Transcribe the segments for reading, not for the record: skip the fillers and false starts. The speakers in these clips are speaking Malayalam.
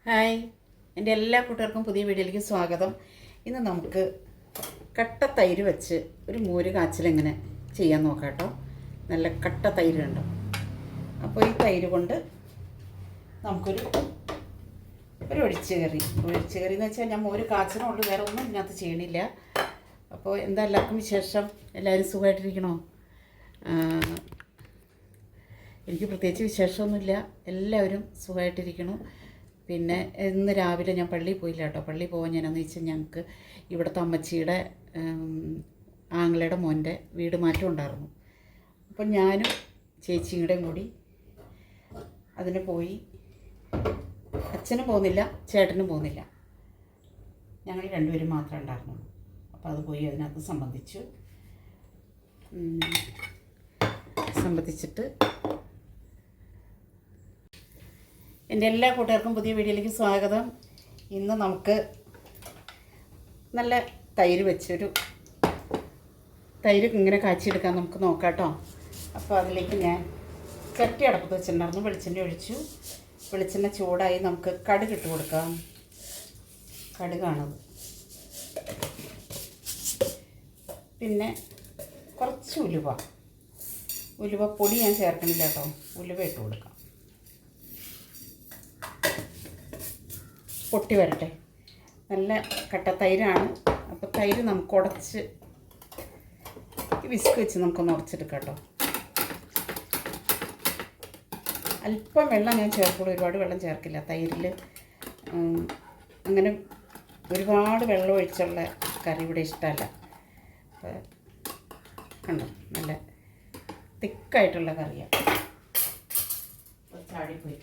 ഹായ്, എൻ്റെ എല്ലാ കൂട്ടുകാർക്കും പുതിയ വീഡിയോയിലേക്ക് സ്വാഗതം. ഇന്ന് നമുക്ക് കട്ട തൈര് വെച്ച് ഒരു മോര് കാച്ചിലെങ്ങനെ ചെയ്യാൻ നോക്കാം കേട്ടോ. നല്ല കട്ട തൈര് ഉണ്ടോ. അപ്പോൾ ഈ തൈര് കൊണ്ട് നമുക്കൊരു ഒഴിച്ച് കറി എന്ന് വെച്ചാൽ ഞാൻ മോര് കാച്ചിലുണ്ട്, വേറെ ഒന്നും ഇതിനകത്ത് ചെയ്യണില്ല. അപ്പോൾ എന്താ എല്ലാവർക്കും വിശേഷം? എല്ലാവരും സുഖമായിട്ടിരിക്കണോ? എനിക്ക് പ്രത്യേകിച്ച് വിശേഷമൊന്നുമില്ല, എല്ലാവരും സുഖമായിട്ടിരിക്കണം. പിന്നെ ഇന്ന് രാവിലെ ഞാൻ പള്ളിയിൽ പോയില്ല കേട്ടോ. പള്ളിയിൽ പോകാൻ ഞാനെന്ന് വെച്ചാൽ ഞങ്ങൾക്ക് ഇവിടുത്തെ അമ്മച്ചിയുടെ ആങ്ങളയുടെ മോൻ്റെ വീട് മാറ്റം ഉണ്ടായിരുന്നു. അപ്പം ഞാനും ചേച്ചിയുടെയും കൂടി അതിന് പോയി. അച്ഛനും പോകുന്നില്ല, ചേട്ടനും പോകുന്നില്ല, ഞങ്ങൾ രണ്ടുപേരും മാത്രമേ ഉണ്ടായിരുന്നുള്ളൂ. അപ്പോൾ അത് പോയി അതിനകത്ത് സംബന്ധിച്ചിട്ട് എൻ്റെ എല്ലാ കൂട്ടുകാർക്കും പുതിയ വീഡിയോയിലേക്ക് സ്വാഗതം. ഇന്ന് നമുക്ക് നല്ല തൈര് വെച്ചൊരു തൈര് ഇങ്ങനെ കാച്ചിയെടുക്കാൻ നമുക്ക് നോക്കാം കേട്ടോ. അപ്പോൾ അതിലേക്ക് ഞാൻ ചട്ടി അടപ്പത്ത് വെച്ചിട്ടുണ്ടായിരുന്നു, വെളിച്ചെണ്ണ ഒഴിച്ചു. വെളിച്ചെണ്ണ ചൂടായി നമുക്ക് കടുക് ഇട്ട് കൊടുക്കാം. കടുകാണത്. പിന്നെ കുറച്ച് ഉലുവ പൊടി ഞാൻ ചേർക്കണില്ല കേട്ടോ, ഉലുവ ഇട്ട് കൊടുക്കാം. പൊട്ടി വരട്ടെ. നല്ല കട്ട തൈരാണ്. അപ്പോൾ തൈര് നമുക്ക് ഉടച്ച് വിസ്ക് വെച്ച് നമുക്കൊന്ന് ഉടച്ചെടുക്കാം കേട്ടോ. അല്പം വെള്ളം ഞാൻ ചേർക്കുള്ളൂ, ഒരുപാട് വെള്ളം ചേർക്കില്ല തൈരിൽ. അങ്ങനെ ഒരുപാട് വെള്ളം ഒഴിച്ചുള്ള കറി ഇവിടെ ഇഷ്ടമല്ല. അപ്പോൾ കണ്ടോ, നല്ല തിക്കായിട്ടുള്ള കറിയാണ്. ചാടിപ്പോയി.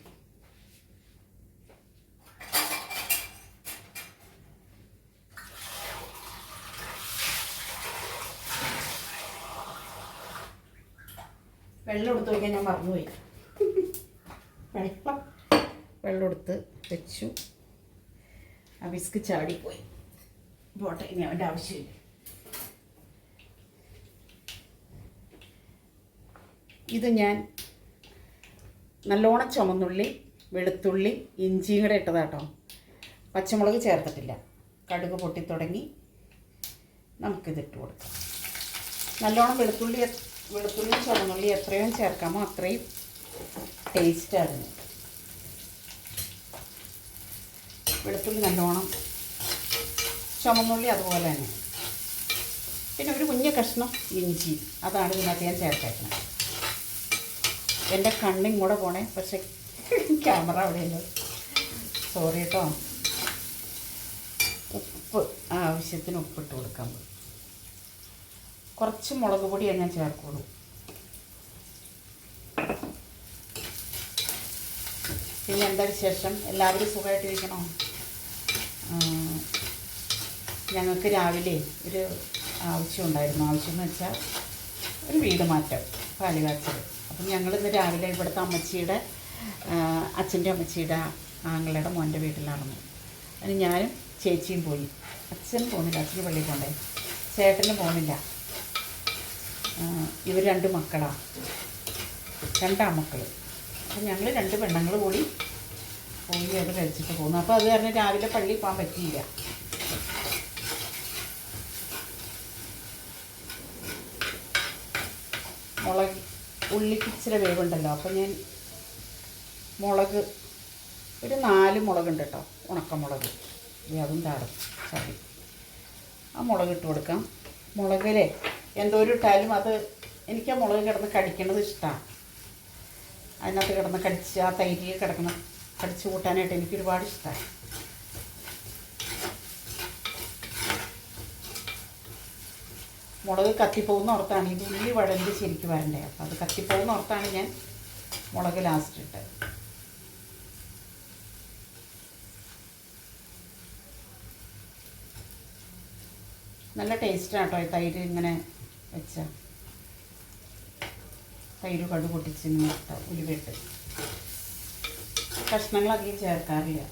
വെള്ളം എടുത്ത് വയ്ക്കാൻ ഞാൻ മറന്നുപോയി. വെള്ളം എടുത്ത് വെച്ചു. ആ വിസ്ക് ചാടിപ്പോയി. പോട്ടെ, ഇനി അവൻ്റെ ആവശ്യമില്ല. ഇത് ഞാൻ നല്ലോണം ചുമന്നുള്ളി, വെളുത്തുള്ളി, ഇഞ്ചിയും കൂടെ ഇട്ടതാട്ടോ. പച്ചമുളക് ചേർത്തിട്ടില്ല. കടുക് പൊട്ടിത്തുടങ്ങി. നമുക്കിതിട്ട് കൊടുക്കാം. നല്ലോണം വെളുത്തുള്ളിയും ചുവന്നുള്ളി എത്രയും ചേർക്കാമോ അത്രയും ടേസ്റ്റ് അതിന്. വെളുത്തുള്ളി നല്ലോണം, ചുവന്നുള്ളി അതുപോലെ തന്നെ. പിന്നെ ഒരു കുഞ്ഞ കഷ്ണം ഇഞ്ചി, അതാണ് ഇതിനകത്ത് ഞാൻ ചേർത്തേക്കുന്നത്. എൻ്റെ കണ്ണിങ് കൂടെ പോണേ, പക്ഷെ ക്യാമറ അവിടെയല്ലോ, സോറി കേട്ടോ. ഉപ്പ് ആവശ്യത്തിന് ഉപ്പിട്ട് കൊടുക്കാൻ പോയി. കുറച്ച് മുളക് പൊടിയാണ് ഞാൻ ചേർക്കുള്ളൂ. പിന്നെ എന്താ വിശേഷം? എല്ലാവരും സുഖമായിട്ടിരിക്കണോ? ഞങ്ങൾക്ക് രാവിലെ ഒരു ആവശ്യം എന്ന് വെച്ചാൽ ഒരു വീട് മാറ്റം, പാലുകാച്ചൽ. അപ്പം ഞങ്ങളിന്ന് രാവിലെ ഇവിടുത്തെ അമ്മച്ചിയുടെ അച്ഛൻ്റെ അമ്മച്ചിയുടെ ആങ്ങളുടെ മോൻ്റെ വീട്ടിലായിരുന്നു. അതിന് ഞാനും ചേച്ചിയും പോയി. അച്ഛൻ പോകുന്നില്ല, അച്ഛന് പള്ളിയിൽ പോകണ്ടേ. ചേട്ടന് പോകുന്നില്ല. ഇവർ രണ്ട് മക്കളാണ്, രണ്ടാമക്കൾ. അപ്പം ഞങ്ങൾ രണ്ട് പെണ്ണുങ്ങൾ കൂടി പോയി അത് കഴിച്ചിട്ട് പോകുന്നു. അപ്പോൾ അത് കാരണം രാവിലെ പള്ളിയിൽ പോകാൻ പറ്റിയില്ല. ഉള്ളിക്ക് ഇച്ചിരി വേവുണ്ടല്ലോ. അപ്പം ഞാൻ മുളക് ഒരു 4 മുളകുണ്ട് കേട്ടോ, ഉണക്കമുളക്. അതും താടും ചതി. ആ മുളക് ഇട്ട് കൊടുക്കാം. മുളകിലെ എന്തോരം ഇട്ടാലും അത് എനിക്ക് ആ മുളക് കിടന്ന് കടിക്കണത് ഇഷ്ടമാണ്. അതിനകത്ത് കിടന്ന് കടിച്ച് ആ തൈരിൽ കടിച്ച് കൂട്ടാനായിട്ട് എനിക്ക് ഒരുപാട് ഇഷ്ടമാണ്. മുളക് കത്തിപ്പോകുന്ന ഓർത്താണ്, ഇത് ഉള്ളി വഴണ്ട് ശരിക്കും വരണ്ടേ. അപ്പോൾ അത് കത്തിപ്പോകുന്ന ഓർത്താണ് ഞാൻ മുളക് ലാസ്റ്റ് ഇട്ടത്. നല്ല ടേസ്റ്റാണ് കേട്ടോ ഈ തൈര് ഇങ്ങനെ വെച്ചാൽ. തൈര് കടു പൊട്ടിച്ച് ഇട്ട ഉലുവയിട്ട് കഷ്ണങ്ങളധികം ചേർക്കാറില്ല.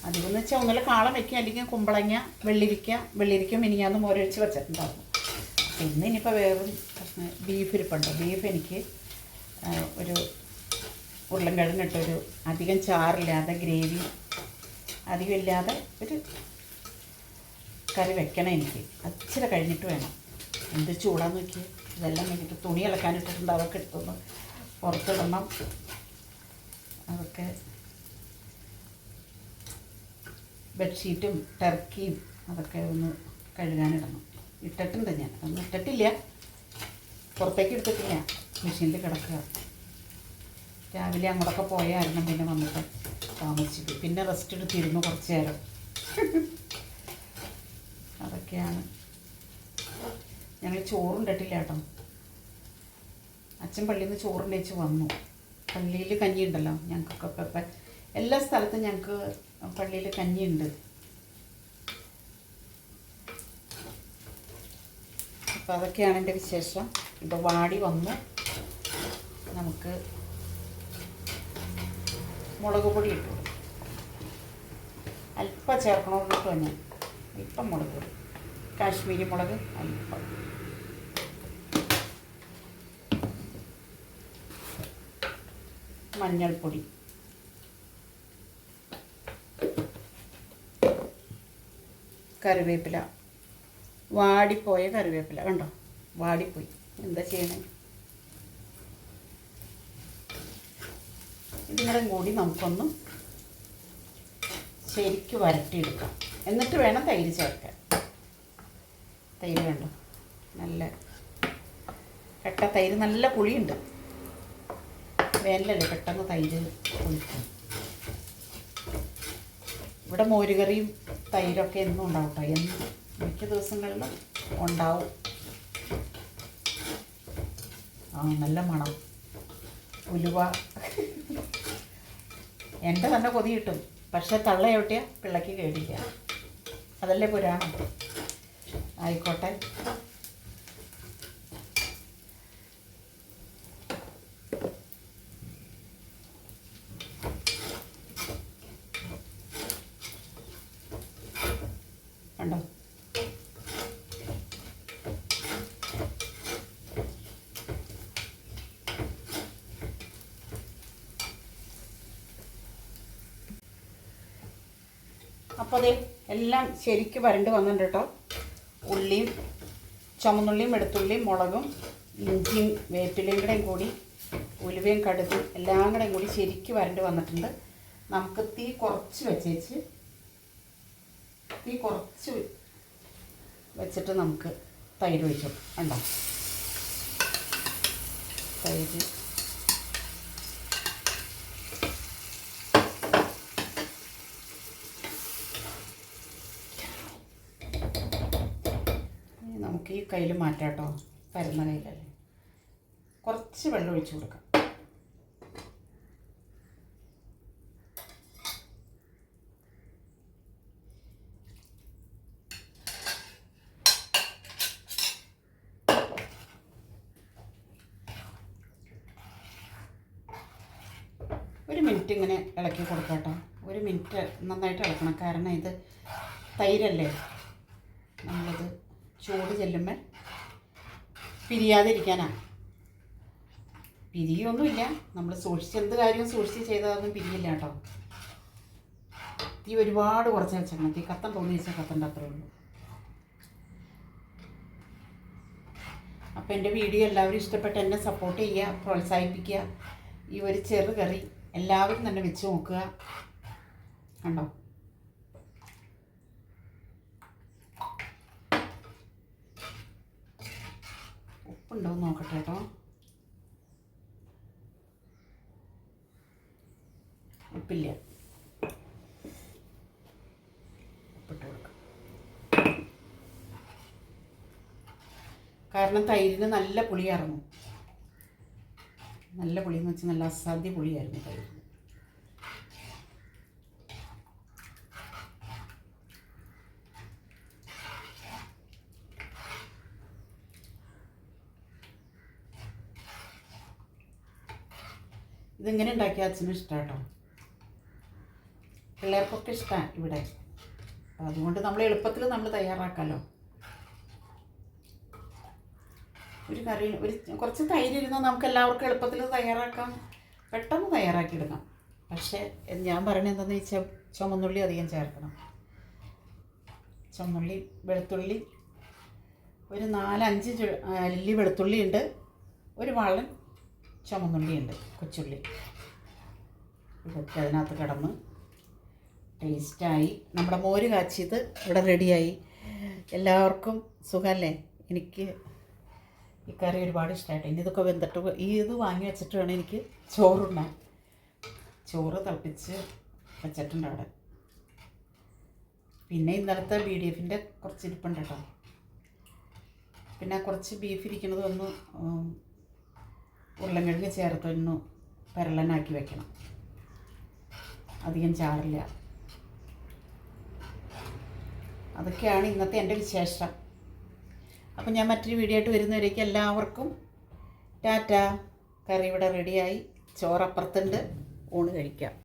അധികം എന്ന് വെച്ചാൽ ഒന്നുമില്ല കാളം വയ്ക്കും, അല്ലെങ്കിൽ കുമ്പളങ്ങ, വെള്ളിരിക്ക മിനിഞ്ഞാന്ന് മോരൊഴിച്ച് വെച്ചിട്ടുണ്ടാകും. പിന്നെ ഇനിയിപ്പോൾ വേറൊരു കഷ്ണം ബീഫ് ഇരിപ്പുണ്ട്. ബീഫ് എനിക്ക് ഒരു ഉരുളൻകിഴങ്ങിട്ടൊരു അധികം ചാറില്ലാതെ ഗ്രേവി അധികം ഇല്ലാതെ ഒരു കറി വെക്കണം എനിക്ക്. ഇച്ചിരി കഴിഞ്ഞിട്ട് വേണം. എന്ത് ചൂടാന്ന് നോക്കി. ഇതെല്ലാം കഴിഞ്ഞിട്ട് തുണി ഇളക്കാനിട്ടിട്ടുണ്ട്, അതൊക്കെ എടുത്തൊന്ന് പുറത്തിടണം. അതൊക്കെ ബെഡ്ഷീറ്റും ടർക്കിയും അതൊക്കെ ഒന്ന് കഴുകാനിടണം. ഇട്ടിട്ടുണ്ട് ഞാൻ, ഒന്നും ഇട്ടിട്ടില്ല, പുറത്തേക്ക് എടുത്തിട്ടില്ല, മെഷീനിൽ കിടക്കുക. രാവിലെ അങ്ങോട്ടൊക്കെ പോയായിരുന്നു, പിന്നെ വന്നിട്ട് താമസിച്ചിട്ട് പിന്നെ റെസ്റ്റ് എടുത്തിരുന്നു കുറച്ച് നേരം. അതൊക്കെയാണ്. ഞങ്ങൾ ചോറുണ്ടിട്ടില്ല കേട്ടോ. അച്ഛൻ പള്ളിയിൽ നിന്ന് ചോറുണ്ടേച്ച് വന്നു. പള്ളിയിൽ കഞ്ഞിയുണ്ടല്ലോ ഞങ്ങൾക്കൊക്കെ. ഇപ്പം എല്ലാ സ്ഥലത്തും ഞങ്ങൾക്ക് പള്ളിയിൽ കഞ്ഞിയുണ്ട്. അപ്പോൾ അതൊക്കെയാണ് എൻ്റെ വിശേഷം. ഇപ്പോൾ വാടി വന്നു. നമുക്ക് മുളക് പൊടി ഇട്ടു, അല്പം ചേർക്കണമെന്ന് കേട്ടോ. ഞാൻ ഇപ്പം മുളക് പൊടി, കാശ്മീരി മുളക് അല്പം, മഞ്ഞൾപ്പൊടി, കറിവേപ്പില, വാടിപ്പോയ കറിവേപ്പില കണ്ടോ, വാടിപ്പോയി. എന്താ ചെയ്യണേ? ഇതിങ്ങനെ കൂടി നമുക്കൊന്ന് ശരിക്ക് വരട്ടിയെടുക്കാം. എന്നിട്ട് വേണം തൈര് ചേർക്കാൻ. തൈര് കണ്ടോ, നല്ല കട്ട തൈര്, നല്ല പുളിയുണ്ട്. വേനലല്ലേ, പെട്ടെന്ന് തൈര് കുളിക്കും. ഇവിടെ മോരുകറിയും തൈരൊക്കെ എന്നും ഉണ്ടാവും കേട്ടോ. എന്നും മിക്ക ദിവസങ്ങളിലും ഉണ്ടാവും. നല്ല മണം, ഉലുവ. എൻ്റെ തന്നെ കൊതി കിട്ടും. പക്ഷെ തള്ളയൊട്ടിയാൽ പിള്ളയ്ക്ക് കേടില്ല. അതല്ലേ പുരാണം. ആയിക്കോട്ടെ. കണ്ടോ, അപ്പോൾ അതേ എല്ലാം ശരിക്ക് വരണ്ട് വന്നിട്ടുണ്ട് കേട്ടോ. ഉള്ളിയും ചുമന്നുള്ളിയും വെളുത്തുള്ളിയും മുളകും ഇഞ്ചിയും വേപ്പിലയും കൂടി ഉലുവയും കടുകും എല്ലാം കൂടി ശരിക്ക് വരണ്ട് വന്നിട്ടുണ്ട്. നമുക്ക് തീ കുറച്ച് വെച്ചിട്ട് നമുക്ക് തൈര് ഒഴിച്ചു കണ്ടോ. തൈര് നമുക്ക് ഈ കയ്യിൽ മാറ്റാം കേട്ടോ, പരന്ന കയ്യിലല്ലേ. കുറച്ച് വെള്ളം ഒഴിച്ചു കൊടുക്കാം. ഒരു മിനിറ്റ് ഇങ്ങനെ ഇളക്കി കൊടുക്കാം കേട്ടോ. ഒരു മിനിറ്റ് നന്നായിട്ട് ഇളക്കണം. കാരണം ഇത് തൈരല്ലേ, നമ്മളിത് ചൂട് ചെല്ലുമ്പോൾ പിരിയാതിരിക്കാനാണ്. പിരിയൊന്നുമില്ല, നമ്മൾ സൂക്ഷിച്ച് എന്ത് കാര്യവും സൂക്ഷിച്ച് ചെയ്തതൊന്നും പിരിയില്ല കേട്ടോ. തീ ഒരുപാട് കുറച്ച് വെച്ചേക്കണം. തീ കത്തം തോന്നി വെച്ചാൽ കത്തണ്ട, അത്രേ ഉള്ളൂ. അപ്പോൾ എൻ്റെ വീഡിയോ എല്ലാവരും ഇഷ്ടപ്പെട്ട് എന്നെ സപ്പോർട്ട് ചെയ്യുക, പ്രോത്സാഹിപ്പിക്കുക. ഈ ഒരു ചെറു കറി എല്ലാവരും തന്നെ വെച്ച് നോക്കുക. കണ്ടോ, ഉപ്പുണ്ടോ നോക്കട്ടെ കേട്ടോ. ഉപ്പില്ല, ഉപ്പിട്ട് കൊടുക്കാം. കാരണം തൈരിന് നല്ല പുളിയായിരുന്നു. നല്ല പുളിയെന്ന് വെച്ചാൽ നല്ല അസാധ്യ പുളിയായിരുന്നു തൈര്. ഇതിങ്ങനെ ഉണ്ടാക്കിയ അച്ഛനും ഇഷ്ടമാണ് കേട്ടോ. പിള്ളേർക്കൊക്കെ ഇഷ്ടമാണ് ഇവിടെ. അതുകൊണ്ട് നമ്മൾ എളുപ്പത്തിൽ നമ്മൾ തയ്യാറാക്കാമല്ലോ. ഒരു കറി കുറച്ച് തൈര് ഇരുന്നാൽ നമുക്ക് എല്ലാവർക്കും എളുപ്പത്തിൽ തയ്യാറാക്കാം. പെട്ടെന്ന് തയ്യാറാക്കിയെടുക്കാം. പക്ഷേ ഞാൻ പറയണത് എന്താണെന്ന് വെച്ചാൽ ചുമന്നുള്ളി അധികം ചേർക്കണം. ചുമന്നുള്ളി, വെളുത്തുള്ളി ഒരു 4-5 അല്ലി വെളുത്തുള്ളി ഉണ്ട്, ഒരു വാളൻ ചുമന്നുള്ളി ഉണ്ട്, കൊച്ചുള്ളി. ഇതൊക്കെ അതിനകത്ത് കിടന്ന് ടേസ്റ്റായി. നമ്മുടെ മോര് കാച്ചിയത് ഇവിടെ റെഡിയായി. എല്ലാവർക്കും സുഖമല്ലേ? എനിക്ക് ഈ കറി ഒരുപാട് ഇഷ്ടമായിട്ട്. ഇനി ഇതൊക്കെ വെന്തിട്ട് ഇത് വാങ്ങി വെച്ചിട്ട് വേണം എനിക്ക് ചോറുണ്ടാൻ. ചോറ് തിളപ്പിച്ച് വെച്ചിട്ടുണ്ട് അവിടെ. പിന്നെ ഇന്നലത്തെ BDF-ൻ്റെ കുറച്ച് ഇരിപ്പുണ്ട് കേട്ടോ. പിന്നെ കുറച്ച് ബീഫ് ഇരിക്കുന്നത് ഒന്ന് ഉരുളൻകിഴങ്ങ് ചേർത്തൊന്ന് പരളനാക്കി വെക്കണം. അധികം ചാറില്ല. അതൊക്കെയാണ് ഇന്നത്തെ എൻ്റെ വിശേഷം. അപ്പം ഞാൻ മറ്റൊരു വീഡിയോ ആയിട്ട് വരുന്നവരേക്കും എല്ലാവർക്കും ടാറ്റ. കറി ഇവിടെ റെഡിയായി, ചോറപ്പുറത്തുണ്ട്, ഊണ് കഴിക്കാം.